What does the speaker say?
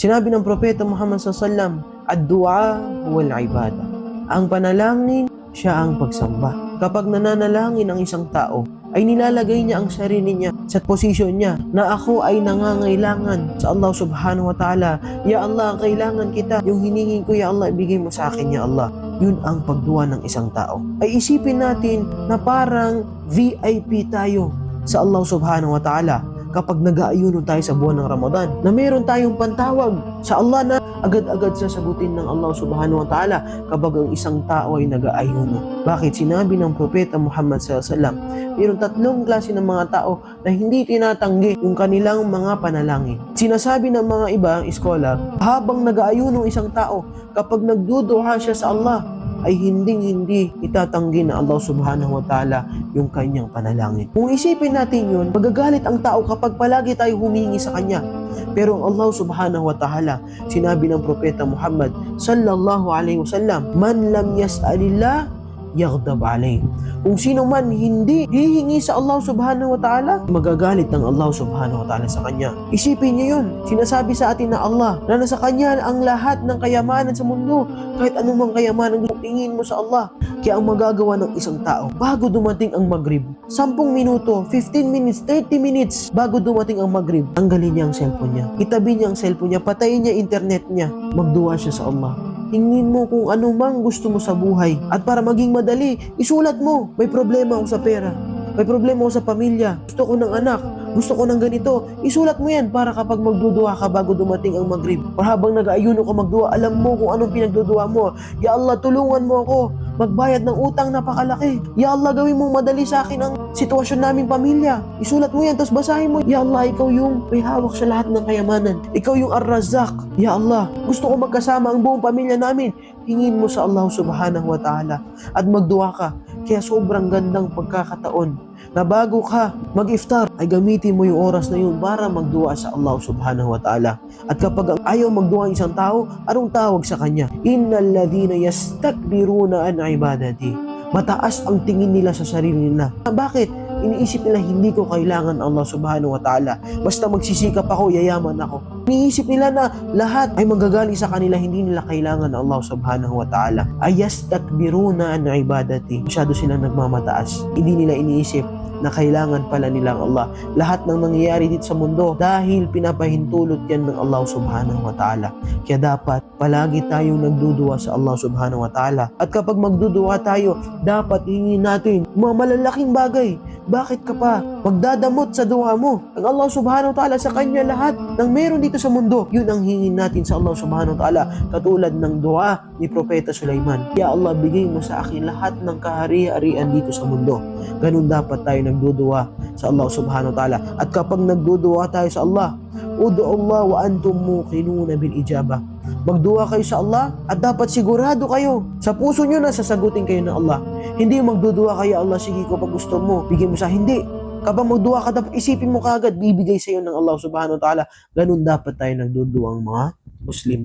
Sinabi ng Propeta Muhammad SAW, ad-du'a huwal ibadah. Ang panalangin, siya ang pagsamba. Kapag nananalangin ang isang tao, ay nilalagay niya ang sarili niya sa posisyon niya na ako ay nangangailangan sa Allah subhanahu wa ta'ala. Ya Allah, kailangan kita. Yung hinihingi ko, Ya Allah, ibigay mo sa akin, Ya Allah. Yun ang pagduwa ng isang tao. Ay isipin natin na parang VIP tayo sa Allah subhanahu wa ta'ala kapag nag-aayuno tayo sa buwan ng Ramadan, na meron tayong pantawag sa Allah na agad-agad sasagutin ng Allah subhanahu wa ta'ala kapag ang isang tao ay nag-aayuno. Bakit? Sinabi ng Propeta Muhammad SAW, mayroong tatlong klase ng mga tao na hindi tinatanggi yung kanilang mga panalangin. Sinasabi ng mga ibang scholar, habang nag-aayuno isang tao, kapag nagduduha siya sa Allah, ay hindi itatanggi na Allah subhanahu wa ta'ala yung kanyang panalangin. Kung isipin natin yun, magagalit ang tao kapag palagi tayo humingi sa kanya. Pero ang Allah subhanahu wa ta'ala, sinabi ng Propeta Muhammad sallallahu alaihi wasallam, man lam yas'alillah yaghdab alayh. Kung sino man hindi hihingi sa Allah subhanahu wa ta'ala, magagalit ng Allah subhanahu wa ta'ala sa kanya. Isipin niyo yun. Sinasabi sa atin na Allah na nasa kanya ang lahat ng kayamanan sa mundo. Kahit anumang kayamanan tingin mo sa Allah. Kaya ang magagawa ng isang tao bago dumating ang Maghrib, 10 minuto, 15 minutes, 30 minutes bago dumating ang Maghrib, tanggalin niya ang cellphone niya. Itabi niya ang cellphone niya, patayin niya internet niya. Magduwa siya sa Allah. Hingin mo kung ano mang gusto mo sa buhay. At para maging madali, isulat mo. May problema ako sa pera. May problema ako sa pamilya. Gusto ko ng anak. Gusto ko ng ganito. Isulat mo yan para kapag magduduwa ka bago dumating ang Maghrib. O habang nag-aayuno ka magduwa, alam mo kung anong pinagduduwa mo. Ya Allah, tulungan mo ako magbayad ng utang napakalaki. Ya Allah, gawin mong madali sa akin ang sitwasyon naming pamilya. Isulat mo yan, tapos basahin mo. Ya Allah, ikaw yung may hawak sa lahat ng kayamanan. Ikaw yung Ar-Razzaq. Ya Allah, gusto ko magkasama ang buong pamilya namin. Hingin mo sa Allah subhanahu wa ta'ala at magduwa ka. Kaya sobrang gandang pagkakataon na bago ka mag-iftar ay gamitin mo yung oras na yun para magduwa sa Allah subhanahu wa ta'ala. At kapag ayaw magduwa ang isang tao, anong tawag sa kanya? Innal ladhina yastakbiruna an ibadati. Mataas ang tingin nila sa sarili nila. Bakit? Iniisip nila hindi ko kailangan Allah subhanahu wa ta'ala. Basta magsisikap ako, yayaman ako. Iniisip nila na lahat ay magagaling sa kanila, hindi nila kailangan Allah subhanahu wa ta'ala. Ayastakbiruna an ibadati. Masyado silang nagmamataas. Hindi nila iniisip na kailangan pala nilang Allah. Lahat ng nangyayari dito sa mundo dahil pinapahintulot yan ng Allah subhanahu wa ta'ala. Kaya dapat palagi tayong nagduduwa sa Allah subhanahu wa ta'ala. At kapag magduduwa tayo, dapat hingin natin mga malalaking bagay. Bakit ka pa magdadamot sa duha mo? Ang Allah subhanahu wa ta'ala sa kanya lahat ng meron dito sa mundo. Yun ang hingin natin sa Allah subhanahu wa ta'ala. Katulad ng dua ni Propeta Sulaiman. Ya Allah, bigay mo sa akin lahat ng kahari-harian dito sa mundo. Ganun dapat tayo nagduduwa sa Allah subhanahu wa ta'ala. At kapag nagduduwa tayo sa Allah, ud'u Allah wa antum muqinuna bil ijabah. Magduwa kayo sa Allah at dapat sigurado kayo sa puso nyo na sasagutin kayo ng Allah. Hindi magduduwa kayo, Allah, sige ko pag gusto mo, bigyan mo sa hindi. Kapag magduwa ka, dapat isipin mo kaagad, bibigay sa iyo ng Allah subhanahu wa ta'ala. Ganun dapat tayo nagduduwang mga Muslim.